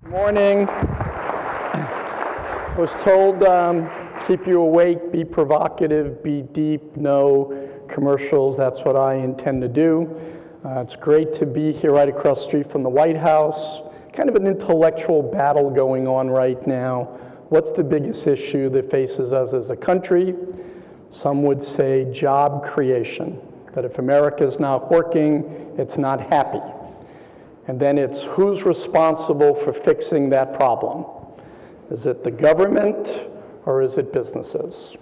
Morning. I was told keep you awake, be provocative, be deep, no commercials. That's what I intend to do. It's great to be here right across the street from the White House. Kind of an intellectual battle going on right now. What's the biggest issue that faces us as a country? Some would say job creation, that if America is not working, it's not happy. And then it's who's responsible for fixing that problem? Is it the government or is it businesses?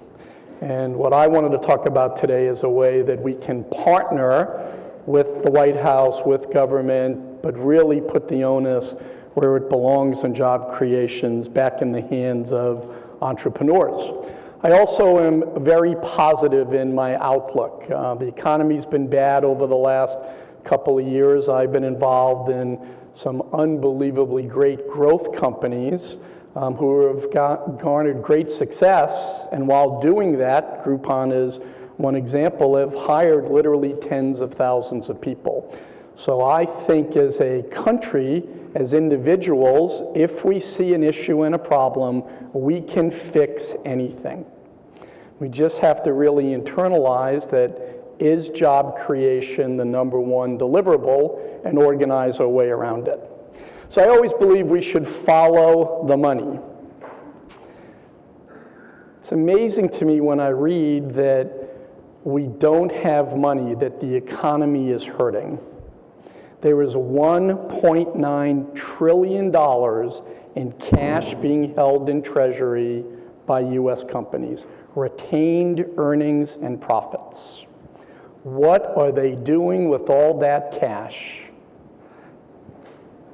And what I wanted to talk about today is a way that we can partner with the White House, with government, but really put the onus where it belongs in job creations back in the hands of entrepreneurs. I also am very positive in my outlook. The economy's been bad over the last couple of years. I've been involved in some unbelievably great growth companies who have garnered great success, and while doing that, Groupon is one example, have hired literally tens of thousands of people. So I think as a country, as individuals, if we see an issue and a problem, we can fix anything. We just have to really internalize that is job creation the number one deliverable and organize our way around it. So I always believe we should follow the money. It's amazing to me when I read that we don't have money, that the economy is hurting. There is $1.9 trillion in cash being held in Treasury by U.S. companies, retained earnings and profits. What are they doing with all that cash?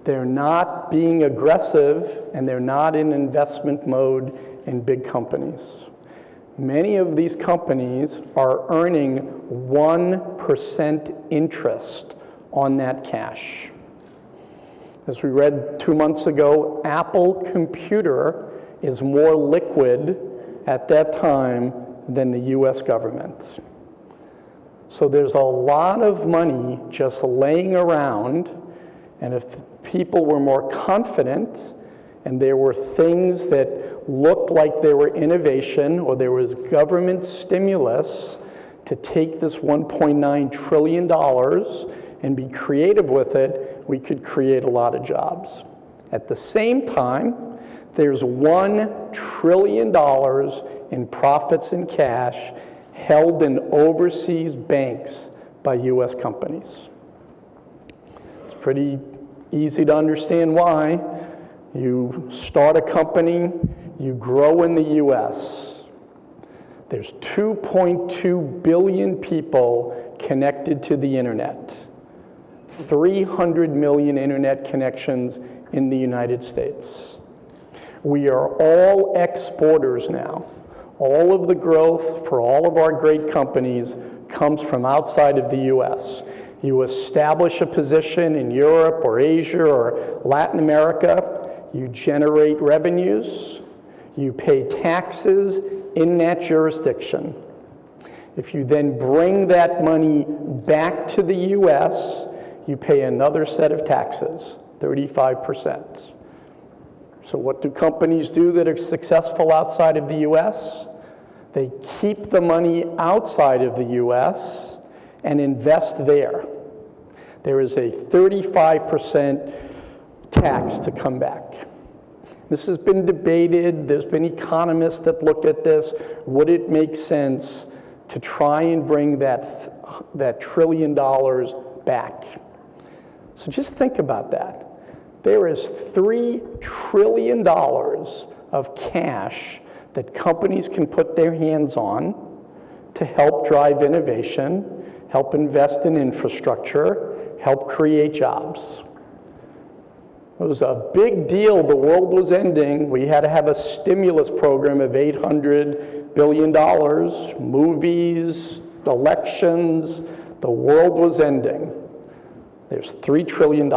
They're not being aggressive, and they're not in investment mode in big companies. Many of these companies are earning 1% interest on that cash. As we read 2 months ago, Apple Computer is more liquid at that time than the US government. So there's a lot of money just laying around, and if people were more confident and there were things that looked like they were innovation or there was government stimulus to take this $1.9 trillion and be creative with it, we could create a lot of jobs. At the same time, there's $1 trillion in profits and cash held in overseas banks by US companies. It's pretty easy to understand why. You start a company, you grow in the US. There's 2.2 billion people connected to the internet. 300 million internet connections in the United States. We are all exporters now. All of the growth for all of our great companies comes from outside of the US. You establish a position in Europe or Asia or Latin America, you generate revenues, you pay taxes in that jurisdiction. If you then bring that money back to the US, you pay another set of taxes, 35%. So what do companies do that are successful outside of the US? They keep the money outside of the US and invest there. There is a 35% tax to come back. This has been debated. There's been economists that look at this. Would it make sense to try and bring that $1 trillion back? So just think about that. There is $3 trillion of cash that companies can put their hands on to help drive innovation, help invest in infrastructure, help create jobs. It was a big deal. The world was ending. We had to have a stimulus program of $800 billion, movies, elections. The world was ending. There's $3 trillion.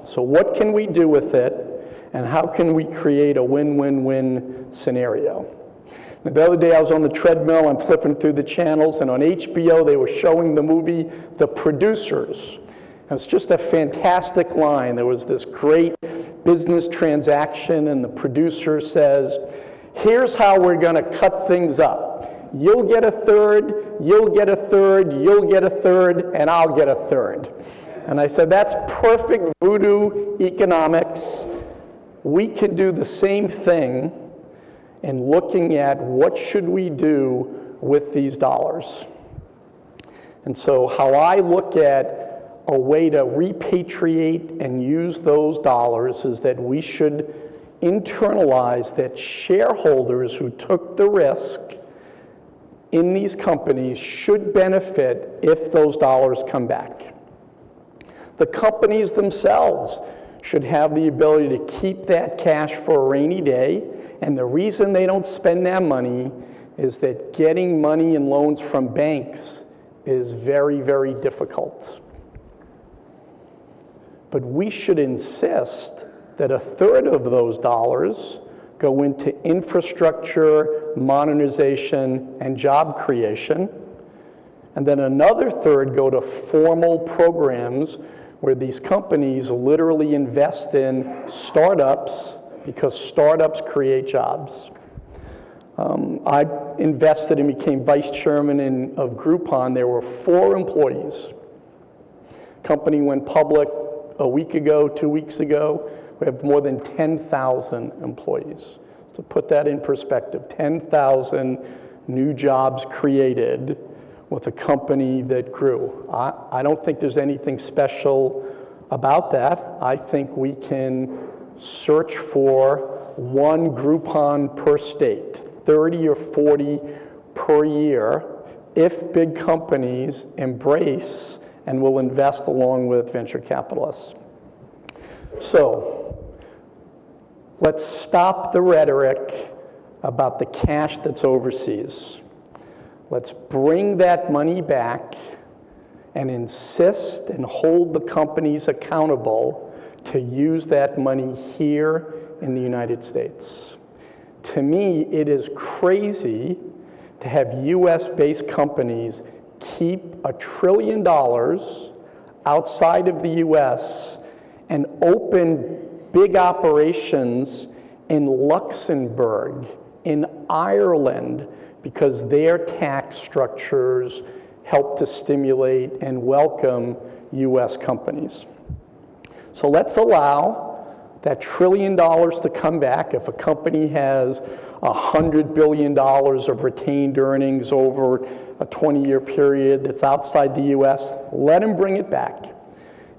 So what can we do with it, and how can we create a win-win-win scenario? And the other day I was on the treadmill, I'm flipping through the channels, and on HBO they were showing the movie The Producers. It was just a fantastic line. There was this great business transaction, and the producer says, here's how we're going to cut things up. You'll get a third, you'll get a third, you'll get a third, and I'll get a third. And I said, that's perfect voodoo economics. We could do the same thing in looking at what should we do with these dollars. And so how I look at a way to repatriate and use those dollars is that we should internalize that shareholders who took the risk in these companies should benefit if those dollars come back. The companies themselves should have the ability to keep that cash for a rainy day, and the reason they don't spend that money is that getting money and loans from banks is very, very difficult. But we should insist that a third of those dollars go into infrastructure, modernization, and job creation, and then another third go to formal programs where these companies literally invest in startups because startups create jobs. I invested and became vice chairman of Groupon. There were 4 employees. Company went public a week ago, 2 weeks ago. We have more than 10,000 employees. To put that in perspective, 10,000 new jobs created with a company that grew. I don't think there's anything special about that. I think we can search for 1 Groupon per state, 30 or 40 per year, if big companies embrace and will invest along with venture capitalists. So, let's stop the rhetoric about the cash that's overseas. Let's bring that money back and insist and hold the companies accountable to use that money here in the United States. To me, it is crazy to have US-based companies keep $1 trillion outside of the US and open big operations in Luxembourg, in Ireland, because their tax structures help to stimulate and welcome US companies. So let's allow that $1 trillion to come back. If a company has $100 billion of retained earnings over a 20-year period that's outside the US, let them bring it back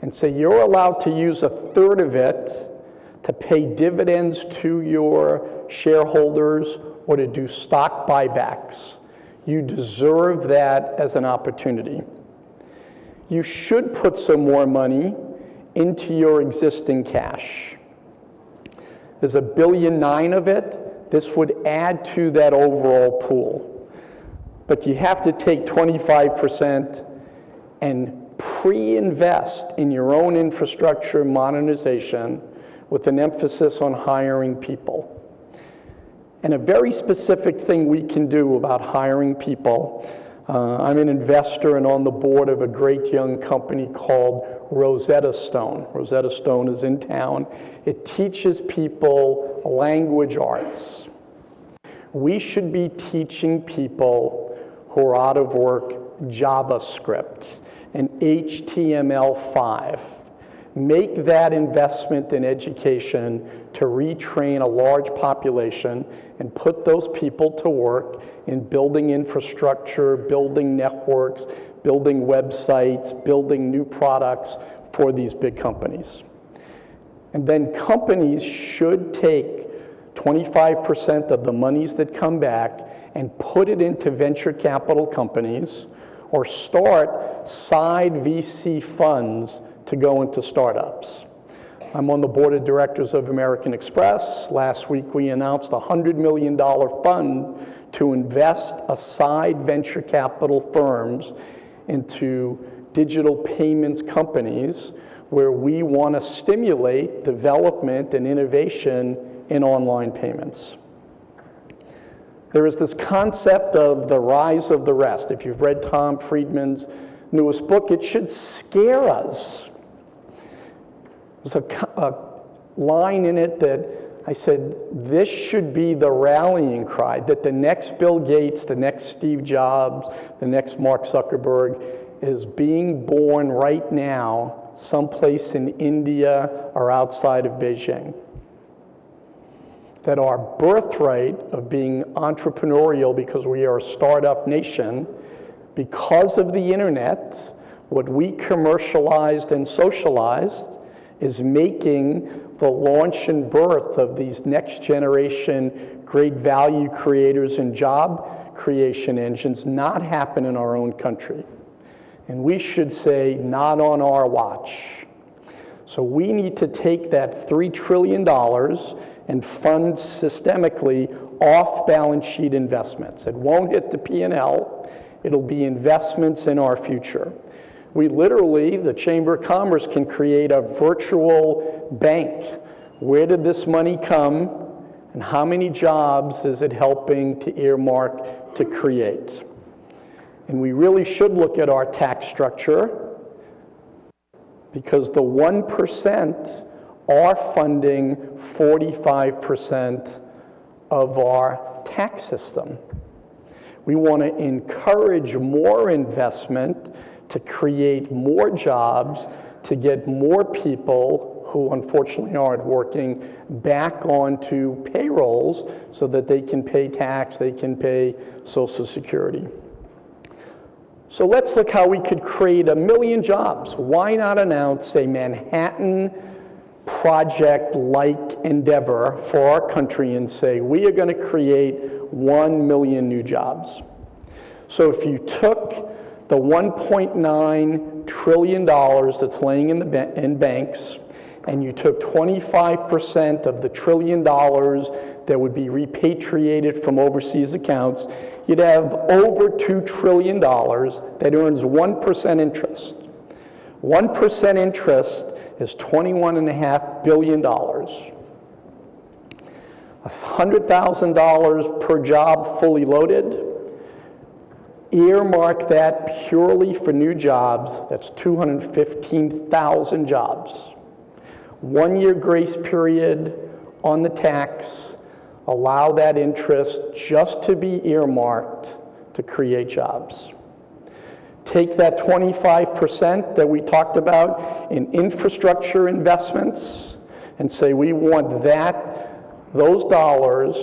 and say you're allowed to use a third of it to pay dividends to your shareholders or to do stock buybacks. You deserve that as an opportunity. You should put some more money into your existing cash. There's $1.9 billion of it. This would add to that overall pool. But you have to take 25% and pre-invest in your own infrastructure modernization with an emphasis on hiring people. And a very specific thing we can do about hiring people, I'm an investor and on the board of a great young company called Rosetta Stone. Rosetta Stone is in town. It teaches people language arts. We should be teaching people who are out of work JavaScript and HTML5. Make that investment in education to retrain a large population and put those people to work in building infrastructure, building networks, building websites, building new products for these big companies. And then companies should take 25% of the monies that come back and put it into venture capital companies or start side VC funds to go into startups. I'm on the board of directors of American Express. Last week we announced a $100 million fund to invest aside venture capital firms into digital payments companies where we want to stimulate development and innovation in online payments. There is this concept of the rise of the rest. If you've read Tom Friedman's newest book, it should scare us. There's a line in it that I said, this should be the rallying cry, that the next Bill Gates, the next Steve Jobs, the next Mark Zuckerberg is being born right now someplace in India or outside of Beijing. That our birthright of being entrepreneurial, because we are a startup nation, because of the internet, what we commercialized and socialized is making the launch and birth of these next generation great value creators and job creation engines not happen in our own country. And we should say, not on our watch. So we need to take that $3 trillion and fund systemically off-balance sheet investments. It won't hit the P&L, it'll be investments in our future. We literally, the Chamber of Commerce, can create a virtual bank. Where did this money come, and how many jobs is it helping to earmark to create? And we really should look at our tax structure, because the 1% are funding 45% of our tax system. We want to encourage more investment to create more jobs, to get more people who unfortunately aren't working back onto payrolls so that they can pay tax, they can pay Social Security. So let's look how we could create 1 million jobs. Why not announce a Manhattan Project-like endeavor for our country and say, we are going to create 1 million new jobs. So if you took the $1.9 trillion that's laying in banks, and you took 25% of the $1 trillion that would be repatriated from overseas accounts, you'd have over $2 trillion that earns 1% interest. 1% interest is $21.5 billion. $100,000 per job fully loaded. Earmark that purely for new jobs, that's 215,000 jobs. 1 year grace period on the tax, allow that interest just to be earmarked to create jobs. Take that 25% that we talked about in infrastructure investments and say we want those dollars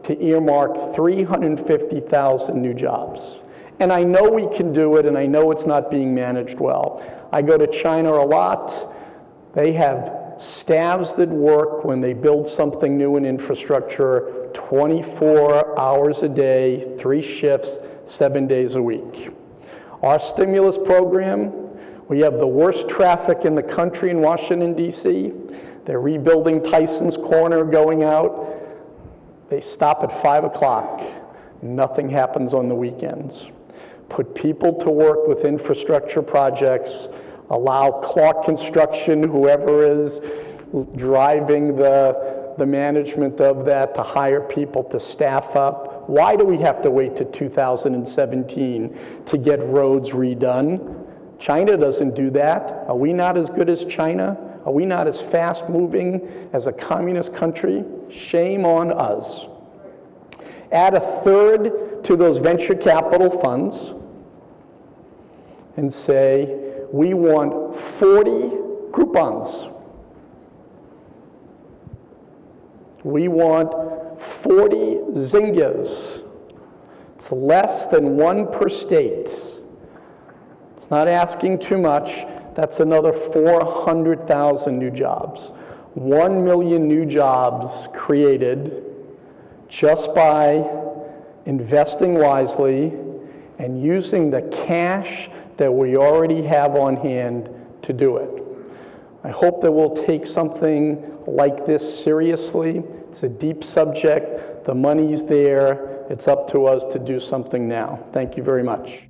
to earmark 350,000 new jobs. And I know we can do it, and I know it's not being managed well. I go to China a lot. They have staffs that work when they build something new in infrastructure 24 hours a day, 3 shifts, 7 days a week. Our stimulus program, we have the worst traffic in the country in Washington, D.C. They're rebuilding Tyson's Corner going out. They stop at 5 o'clock. Nothing happens on the weekends. Put people to work with infrastructure projects. Allow Clark Construction, whoever is driving the management of that, to hire people to staff up. Why do we have to wait to 2017 to get roads redone? China doesn't do that. Are we not as good as China? Are we not as fast moving as a communist country? Shame on us. Add 1/3 to those venture capital funds and say, we want 40 Groupons. We want 40 Zyngas. It's less than 1 per state. It's not asking too much. That's another 400,000 new jobs. 1 million new jobs created just by investing wisely and using the cash that we already have on hand to do it. I hope that we'll take something like this seriously. It's a deep subject. The money's there. It's up to us to do something now. Thank you very much.